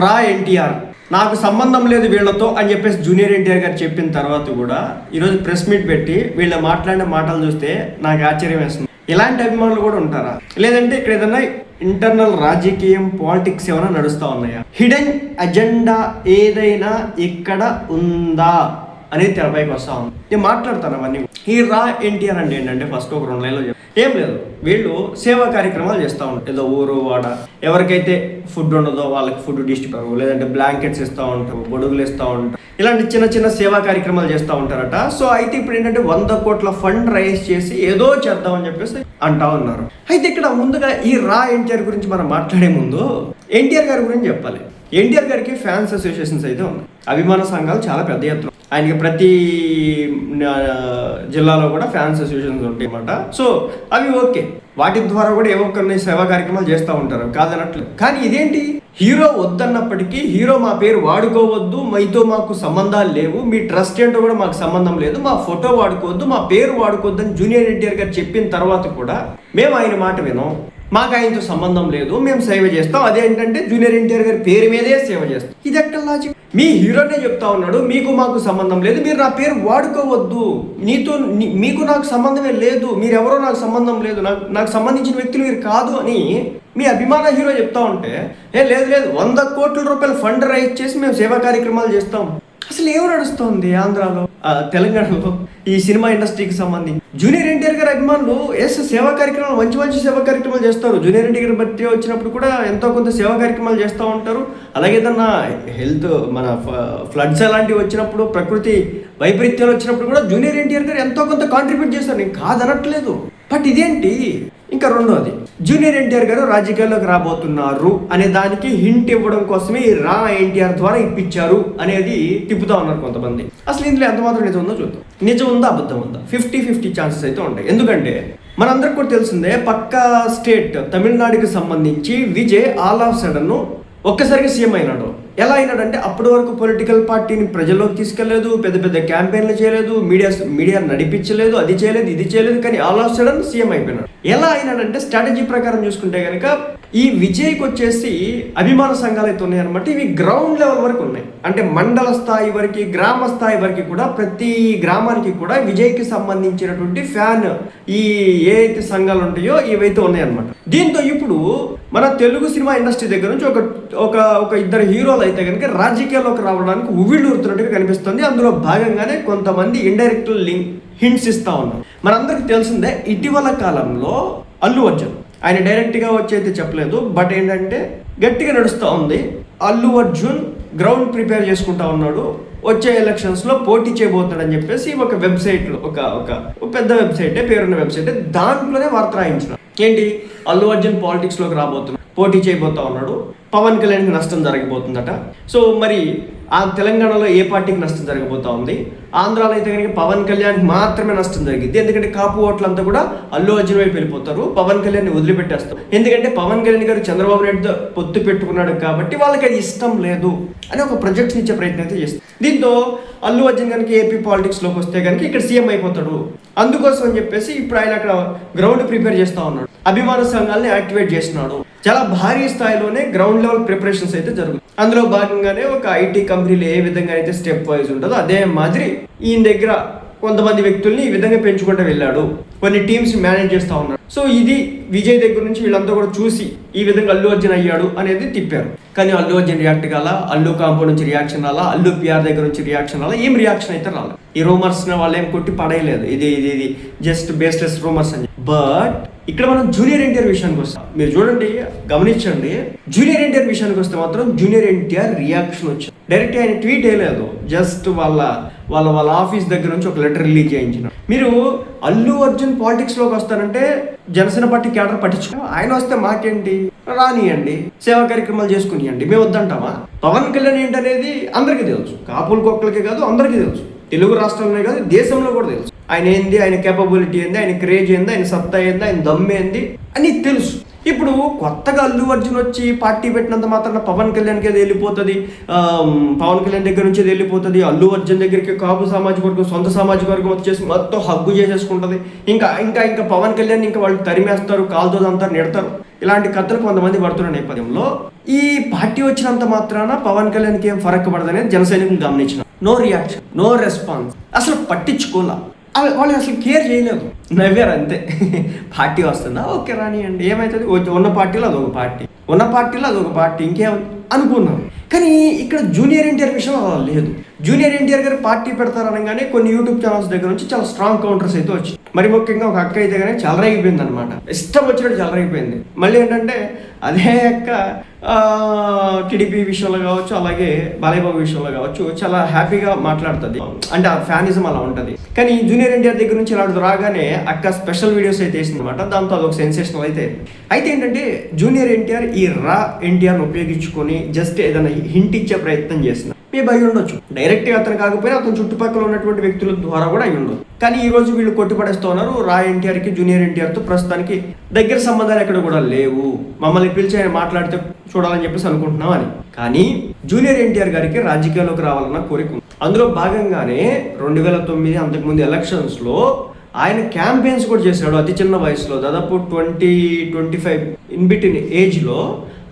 రా ఎన్టీఆర్ నాకు సంబంధం లేదు వీళ్ళతో అని చెప్పేసి జూనియర్ ఎన్టీఆర్ గారు చెప్పిన తర్వాత కూడా ఈరోజు ప్రెస్ మీట్ పెట్టి వీళ్ళు మాట్లాడిన మాటలు చూస్తే నాకు ఆశ్చర్యం వేస్తుంది. ఇలాంటి అభిమానులు కూడా ఉంటారా? లేదంటే ఇక్కడ ఏదైనా ఇంటర్నల్ రాజకీయం పాలిటిక్స్ ఏమైనా నడుస్తూ ఉన్నాయా? హిడెన్ అజెండా ఏదైనా ఇక్కడ ఉందా అనేది తెరపైకి వస్తా ఉంది. నేను మాట్లాడతాను అవన్నీ. ఈ రా ఎన్టీఆర్ అంటే ఏంటంటే ఫస్ట్ ఒక 2 లైన్లో ఏం లేదు, వీళ్ళు సేవా కార్యక్రమాలు చేస్తూ ఉంటారు. ఏదో ఊరు వాడ ఎవరికైతే ఫుడ్ ఉండదో వాళ్ళకి ఫుడ్ డిస్ట్రిబ్యూట్, లేదంటే బ్లాంకెట్స్ ఇస్తూ ఉంటారు, గొడుగులు ఇస్తూ ఉంటారు, ఇలాంటి చిన్న చిన్న సేవా కార్యక్రమాలు చేస్తూ ఉంటారట. సో అయితే ఇప్పుడు ఏంటంటే 100 కోట్ల ఫండ్ రైజ్ చేసి ఏదో చేద్దామని చెప్పేసి అంటా ఉన్నారు. అయితే ఇక్కడ ముందుగా ఈ రా ఎన్టీఆర్ గురించి మనం మాట్లాడే ముందు ఎన్టీఆర్ గారి గురించి చెప్పాలి. ఎన్టీఆర్ గారికి ఫ్యాన్స్ అసోసియేషన్స్ అయితే ఉన్నాయి, అభిమాన సంఘాలు చాలా పెద్ద ఎత్తున. ఆయనకి ప్రతి జిల్లాలో కూడా ఫ్యాన్స్ అసోసియేషన్స్ ఉంటాయి అన్నమాట. సో అవి ఓకే, వాటి ద్వారా కూడా ఏవో కొన్ని సేవా కార్యక్రమాలు చేస్తూ ఉంటారు, కాదనట్లు. కానీ ఇదేంటి, హీరో వద్దన్నప్పటికీ హీరో మా పేరు వాడుకోవద్దు, మీతో మాకు సంబంధాలు లేవు, మీ ట్రస్ట్ ఏంటో కూడా మాకు సంబంధం లేదు, మా ఫోటో వాడుకోవద్దు, మా పేరు వాడుకోవద్దు అని జూనియర్ ఎన్టీఆర్ గారు చెప్పిన తర్వాత కూడా మేము ఆయన మాట వినాం, మాకు ఆయనతో సంబంధం లేదు, మేము సేవ చేస్తాం. అదేంటంటే జూనియర్ ఎన్టీఆర్ గారి పేరు మీదే సేవ చేస్తాం. ఇది ఎక్కడ లాజిక్? మీ హీరోనే చెప్తా ఉన్నాడు, మీకు మాకు సంబంధం లేదు, మీరు నా పేరు వాడుకోవద్దు, మీకు నాకు సంబంధమే లేదు, మీరెవరో నాకు సంబంధం లేదు, నాకు సంబంధించిన వ్యక్తులు మీరు కాదు అని మీ అభిమాన హీరో చెప్తా ఉంటే లేదు 100 కోట్ల రూపాయల ఫండ్ రైజ్ చేసి మేము సేవా కార్యక్రమాలు చేస్తాం. అసలు ఏం నడుస్తుంది ఆంధ్రాలో, తెలంగాణలో ఈ సినిమా ఇండస్ట్రీకి సంబంధించి? జూనియర్ ఎన్టీఆర్ గారి అభిమానులు సేవా కార్యక్రమాలు, మంచి సేవా కార్యక్రమాలు చేస్తారు. జూనియర్ ఎన్టీఆర్ గారి బర్త్డే వచ్చినప్పుడు కూడా ఎంతో కొంత సేవా కార్యక్రమాలు చేస్తూ ఉంటారు. అలాగే ఏదన్నా హెల్త్, మన ఫ్లడ్స్ అలాంటివి వచ్చినప్పుడు, ప్రకృతి వైపరీత్యాలు వచ్చినప్పుడు కూడా జూనియర్ ఎన్టీఆర్ గారు ఎంతో కొంత కాంట్రిబ్యూట్ చేస్తారు, నేను కాదనట్లేదు. బట్ ఇదేంటి? ఇంకా రెండోది, జూనియర్ ఎన్టీఆర్ గారు రాజకీయాల్లోకి రాబోతున్నారు అనే దానికి హింట్ ఇవ్వడం కోసమే ఈ రా ఎన్టీఆర్ ద్వారా ఇప్పించారు అనేది తిప్పుతా ఉన్నారు కొంతమంది. అసలు ఇందులో ఎంత మాత్రం నిజం ఉందో చూద్దాం. నిజం ఉందా అబద్ధం ఉందా? 50-50 ఛాన్సెస్ అయితే ఉంటాయి. ఎందుకంటే మనందరికి కూడా తెలిసిందే, పక్క స్టేట్ తమిళనాడుకి సంబంధించి విజయ్ ఆల్ ఆఫ్ సడన్ ఒక్కసారిగా సీఎం అయినాడు. ఎలా అయినాడంటే అప్పటి వరకు పొలిటికల్ పార్టీని ప్రజల్లోకి తీసుకెళ్లేదు, పెద్ద క్యాంపెయిన్లు చేయలేదు, మీడియా నడిపించలేదు, అది చేయలేదు, ఇది చేయలేదు, కానీ ఆల్ ఆఫ్ సడన్ సీఎం అయిపోయినాడు. ఎలా అయినాడంటే స్ట్రాటజీ ప్రకారం చూసుకుంటే కనుక ఈ విజయ్కి వచ్చేసి అభిమాన సంఘాలు అయితే ఉన్నాయన్నమాట. ఇవి గ్రౌండ్ లెవెల్ వరకు ఉన్నాయి, అంటే మండల స్థాయి వరకు, గ్రామ స్థాయి వరకు కూడా ప్రతి గ్రామానికి కూడా విజయ్కి సంబంధించినటువంటి ఫ్యాన్ ఈ ఏ అయితే సంఘాలు ఉంటాయో ఇవైతే ఉన్నాయన్నమాట. దీంతో ఇప్పుడు మన తెలుగు సినిమా ఇండస్ట్రీ దగ్గర నుంచి ఒక ఇద్దరు హీరోలు అయితే కనుక రాజకీయాల్లోకి రావడానికి ఉవ్విళ్ళూరుతున్నట్టుగా కనిపిస్తుంది. అందులో భాగంగానే కొంతమంది ఇండైరెక్ట్ హింట్స్ ఇస్తా ఉన్నారు. మనందరికి తెలిసిందే, ఇటీవల కాలంలో అల్లు అర్జున్, ఆయన డైరెక్ట్గా వచ్చి అయితే చెప్పలేదు, బట్ ఏంటంటే గట్టిగా నడుస్తూ ఉంది. అల్లు అర్జున్ గ్రౌండ్ ప్రిపేర్ చేసుకుంటా ఉన్నాడు, వచ్చే ఎలక్షన్స్లో పోటీ చేయబోతాడని చెప్పేసి ఒక వెబ్సైట్లో, ఒక పెద్ద వెబ్సైటే, పేరున్న వెబ్సైటే, దాంట్లోనే వార్త రాయించిన ఏంటి, అల్లు అర్జున్ పాలిటిక్స్లోకి రాబోతున్నాడు, పోటీ చేయబోతా ఉన్నాడు, పవన్ కళ్యాణ్కి నష్టం జరగబోతుందట. సో మరి ఆ తెలంగాణలో ఏ పార్టీకి నష్టం జరగబోతా ఉంది? ఆంధ్రాలో అయితే కనుక పవన్ కళ్యాణ్కి మాత్రమే నష్టం జరిగింది. ఎందుకంటే కాపు ఓట్లంతా కూడా అల్లు అర్జున్ వైపు వెళ్ళిపోతారు, పవన్ కళ్యాణ్ని వదిలిపెట్టేస్తారు. ఎందుకంటే పవన్ కళ్యాణ్ గారు చంద్రబాబు నాయుడుతో పొత్తు పెట్టుకున్నాడు కాబట్టి వాళ్ళకి అది ఇష్టం లేదు అని ఒక ప్రొజెక్షన్ ఇచ్చే ప్రయత్నం అయితే చేస్తారు. దీంతో అల్లు అర్జున్ కనుక ఏపీ పాలిటిక్స్లోకి వస్తే కనుక ఇక్కడ సీఎం అయిపోతాడు. అందుకోసం అని చెప్పేసి ఇప్పుడు ఆయన అక్కడ గ్రౌండ్ ప్రిపేర్ చేస్తూ ఉన్నాడు, అభిమాన సంఘాలని యాక్టివేట్ చేస్తున్నాడు. చాలా భారీ స్థాయిలోనే గ్రౌండ్ లెవెల్ ప్రిపరేషన్స్ అయితే జరుగుతుంది. అందులో భాగంగానే ఒక ఐటీ కంపెనీలు ఏ విధంగా అయితే స్టెప్ వైజ్ ఉంటుందో అదే మాదిరి ఈయన దగ్గర కొంతమంది వ్యక్తుల్ని ఈ విధంగా పెంచుకుంటూ వెళ్ళాడు, కొన్ని టీమ్స్ మేనేజ్ చేస్తూ ఉన్నాడు. సో ఇది విజయ్ దగ్గర నుంచి వీళ్ళంతా కూడా చూసి ఈ విధంగా అల్లు అర్జున్ అయ్యాడు అనేది తిప్పారు. కానీ అల్లు అర్జున్ రియాక్ట్ కాల, అల్లు కాంపౌండ్ నుంచి రియాక్షన్ రాలా, అల్లు పిఆర్ దగ్గర నుంచి రియాక్షన్ రాలా, ఏం రియాక్షన్ అయితే రాలేదు. ఈ రూమర్స్ వాళ్ళు ఏం కొట్టి పడేయలేదు, ఇది జస్ట్ బేస్లెస్ రూమర్స్ అని. బట్ ఇక్కడ మనం జూనియర్ ఎన్టీఆర్ విషయానికి వస్తాం. మీరు చూడండి, గమనించండి, జూనియర్ ఎన్టీఆర్ విషయానికి వస్తే మాత్రం జూనియర్ ఎన్టీఆర్ రియాక్షన్ వచ్చింది. డైరెక్ట్ ఆయన ట్వీట్ వేయలేదు, జస్ట్ వాళ్ళ ఆఫీస్ దగ్గర నుంచి ఒక లెటర్ రిలీజ్ చేయించిన. మీరు అల్లు అర్జున్ పాలిటిక్స్లోకి వస్తారంటే జనసేన పార్టీ క్యాడర్ పట్టించుకో, ఆయన వస్తే మాకేంటి, రానియండి, సేవా కార్యక్రమాలు చేసుకునియండి, మేము వద్దంటామా? పవన్ కళ్యాణ్ ఏంటనేది అందరికీ తెలుసు, కాపుల కుక్కలకే కాదు అందరికీ తెలుసు, తెలుగు రాష్ట్రంలోనే కాదు దేశంలో కూడా తెలుసు. ఆయన ఏంది, ఆయన కేపబిలిటీ ఏంది, ఆయన క్రేజ్ ఏంది, ఆయన సత్తా ఏంది, ఆయన దమ్ ఏంది అని తెలుసు. ఇప్పుడు కొత్తగా అల్లు అర్జున్ వచ్చి పార్టీ పెట్టినంత మాత్రాన పవన్ కళ్యాణ్కి అది వెళ్ళిపోతుంది, పవన్ కళ్యాణ్ దగ్గర నుంచి అది వెళ్ళిపోతుంది, అల్లు అర్జున్ దగ్గరికి కాపు సామాజిక వర్గం, సొంత సామాజిక వర్గం వచ్చేసి మొత్తం హగ్గు చేసేసుకుంటుంది. ఇంకా పవన్ కళ్యాణ్ ఇంకా వాళ్ళు తరిమేస్తారు, కాలుతో అంతా నెడతారు. ఇలాంటి కథలు కొంతమంది పడుతున్న నేపథ్యంలో ఈ పార్టీ వచ్చినంత మాత్రాన పవన్ కళ్యాణ్కి ఏం ఫరక్ పడదనేది జన సైనికులు గమనించిన. నో రియాక్షన్, నో రెస్పాన్స్, అసలు పట్టించుకోలా. వాళ్ళు అసలు కేర్ చేయలేదు, నవ్వారు అంతే. పార్టీ వస్తుందా, ఓకే రానియండి, ఏమవుతుంది, ఉన్న పార్టీలో అదొక పార్టీ, ఇంకేం అనుకున్నాం. కానీ ఇక్కడ జూనియర్ ఎన్టీఆర్ విషయం అలా లేదు. జూనియర్ ఎన్టీఆర్ గారు పార్టీ పెడతారనగానే కొన్ని యూట్యూబ్ ఛానల్స్ దగ్గర నుంచి చాలా స్ట్రాంగ్ కౌంటర్స్ అయితే వచ్చాయి. మరి ముఖ్యంగా ఒక అక్క అయితే కానీ చెలరైపోయింది అనమాట, ఇష్టం వచ్చినట్టు చెలరైపోయింది. మళ్ళీ ఏంటంటే అదే అక్క టీడీపీ విషయంలో కావచ్చు, అలాగే బాలయ్యబాబు విషయంలో కావచ్చు చాలా హ్యాపీగా మాట్లాడుతుంది, అంటే ఆ ఫ్యానిజం అలా ఉంటుంది. కానీ జూనియర్ ఎన్టీఆర్ దగ్గర నుంచి ఇలాంటి రాగానే అక్క స్పెషల్ వీడియోస్ అయితే వేసింది అనమాట. దాంతో అదొక సెన్సేషనల్ అయితే ఏంటంటే జూనియర్ ఎన్టీఆర్ ఈ రా ఎన్టీఆర్ని ఉపయోగించుకొని జస్ట్ ఏదైనా హింట్ ఇచ్చే ప్రయత్నం చేస్తున్నారు. మేబీ అయి ఉండొచ్చు, డైరెక్ట్గా అతను కాకపోయినా అతను చుట్టుపక్కల ఉన్నటువంటి వ్యక్తుల ద్వారా కూడా అయి ఉండదు. కానీ ఈ రోజు వీళ్ళు కొట్టిపడేస్తూ ఉన్నారు, రా ఎన్టీఆర్కి జూనియర్ ఎన్టీఆర్తో ప్రస్తుతానికి దగ్గర సంబంధాలు ఎక్కడ కూడా లేవు, మమ్మల్ని పిలిచి ఆయన మాట్లాడితే చూడాలని చెప్పేసి అనుకుంటున్నాం అని. కానీ జూనియర్ ఎన్టీఆర్ గారికి రాజకీయాల్లోకి రావాలన్న కోరిక ఉంది. అందులో భాగంగానే 2009 అంతకుముందు ఎలక్షన్స్లో ఆయన క్యాంపెయిన్స్ కూడా చేశాడు. అతి చిన్న వయసులో, దాదాపు 20-25 ఇన్ బిట్వీన్ ఏజ్లో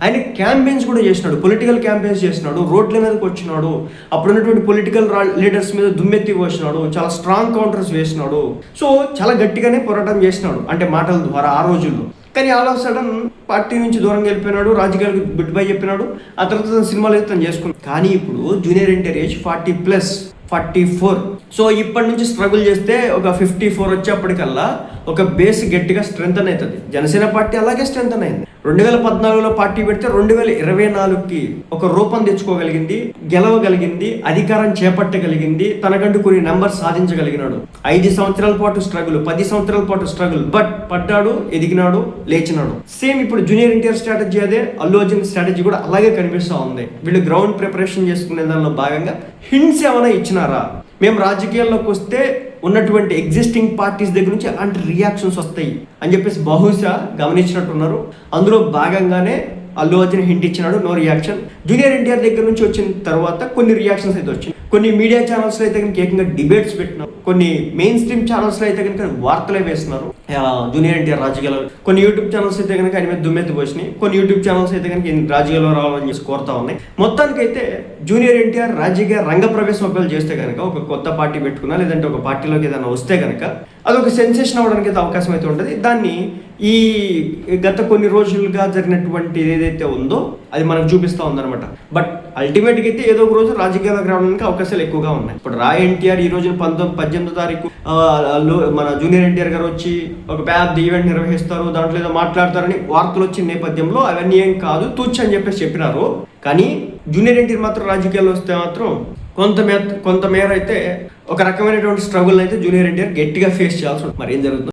ఆయన క్యాంపెయిన్స్ కూడా చేసినాడు, పొలిటికల్ క్యాంపెయిన్స్ చేసినాడు, రోడ్ల మీదకి వచ్చినాడు, అప్పుడున్నటువంటి పొలిటికల్ లీడర్స్ మీద దుమ్మెత్తి పోసినాడు, చాలా స్ట్రాంగ్ కౌంటర్స్ వేసినాడు. సో చాలా గట్టిగానే పోరాటం చేసినాడు, అంటే మాటల ద్వారా ఆ రోజుల్లో. కానీ ఆల్ ఆఫ్ సడన్ పార్టీ నుంచి దూరంగా వెళ్ళిపోయినాడు, రాజకీయాలకు గుడ్ బై చెప్పినాడు, ఆ తర్వాత తన సినిమాలు అయితే తను చేసుకున్నాడు. కానీ ఇప్పుడు జూనియర్ ఎన్టీఆర్ ఏజ్ 40+44. సో ఇప్పటి నుంచి స్ట్రగుల్ చేస్తే ఒక 54 వచ్చేప్పటికల్లా ఒక బేస్ గట్టిగా స్ట్రెంథన్ అవుతుంది. జనసేన పార్టీ అలాగే స్ట్రెంథన్ అయింది. 2014లో పార్టీ పెడితే 2024కి ఒక రూపం తెచ్చుకోగలిగింది, గెలవగలిగింది, అధికారం చేపట్టగలిగింది, తనకంటూ కొన్ని నెంబర్స్ సాధించగలిగినాడు. 5 సంవత్సరాల పాటు స్ట్రగుల్, 10 సంవత్సరాల పాటు స్ట్రగుల్, బట్ పడ్డాడు, ఎదిగినాడు, లేచినాడు. సేమ్ ఇప్పుడు జూనియర్ ఎన్టీఆర్ స్ట్రాటజీ అదే, అల్లు అర్జున్ స్ట్రాటజీ కూడా అలాగే కనిపిస్తూ ఉంది. వీళ్ళు గ్రౌండ్ ప్రిపరేషన్ చేసుకునే దానిలో భాగంగా హింట్స్ ఏమైనా ఇచ్చినారా, మేము రాజకీయాల్లోకి వస్తే ఉన్నటువంటి ఎగ్జిస్టింగ్ పార్టీస్ దగ్గర నుంచి అలాంటి రియాక్షన్స్ వస్తాయి అని చెప్పేసి బహుశా గమనించినట్టున్నారు. అందులో భాగంగానే అల్లు అర్జున్ హింట్ ఇచ్చినాడు, నో రియాక్షన్. జూనియర్ ఎన్టీఆర్ దగ్గర నుంచి వచ్చిన తర్వాత కొన్ని రియాక్షన్స్ అయితే వచ్చినాయి. కొన్ని మీడియా ఛానల్స్లో అయితే కనుక ఏకంగా డిబేట్స్ పెట్టినారు, కొన్ని మెయిన్ స్ట్రీమ్ ఛానల్స్లో అయితే కనుక వార్తలే వేస్తున్నారు జూనియర్ ఎన్టీఆర్ రాజకీయాలు. కొన్ని యూట్యూబ్ ఛానల్స్ అయితే కనుక ఆయన మీద దుమ్మెత్తి పోసినాయి, కొన్ని యూట్యూబ్ ఛానల్స్ అయితే కనుక రాజకీయాల్లో రావాలని చెప్పి కోరుతా ఉన్నాయి. మొత్తానికైతే జూనియర్ ఎన్టీఆర్ రాజకీయ రంగ ప్రవేశం ఒకవేళ చేస్తే కనుక, ఒక కొత్త పార్టీ పెట్టుకున్నా లేదంటే ఒక పార్టీలోకి ఏదైనా వస్తే కనుక అదొక సెన్సేషన్ అవ్వడానికి అయితే అవకాశం అయితే ఉంటుంది. దాన్ని ఈ గత కొన్ని రోజులుగా జరిగినటువంటి ఏదైతే ఉందో అది మనకు చూపిస్తూ ఉందన్నమాట. బట్ అల్టిమేట్గా అయితే ఏదో ఒక రోజు రాజకీయాలకు రావడానికి అవకాశాలు ఎక్కువగా ఉన్నాయి. ఇప్పుడు రా ఎన్టీఆర్ ఈ రోజు 18వ తారీఖు మన జూనియర్ ఎన్టీఆర్ గారు వచ్చి ఒక పెద్ద ఈవెంట్ నిర్వహిస్తారు, దాంట్లో ఏదో మాట్లాడతారని వార్తలు వచ్చిన నేపథ్యంలో అవన్నీ ఏం కాదు, తూచ్ అని చెప్పేసి చెప్పినారు. కానీ జూనియర్ ఎన్టీఆర్ మాత్రం రాజకీయాల్లో వస్తే మాత్రం కొంతమేర అయితే ఒక రకమైనటువంటి స్ట్రగుల్ అయితే జూనియర్ ఎన్టీఆర్ గట్టిగా ఫేస్ చేయాల్సి ఉంటుంది. మరి ఏం జరుగుతుంది?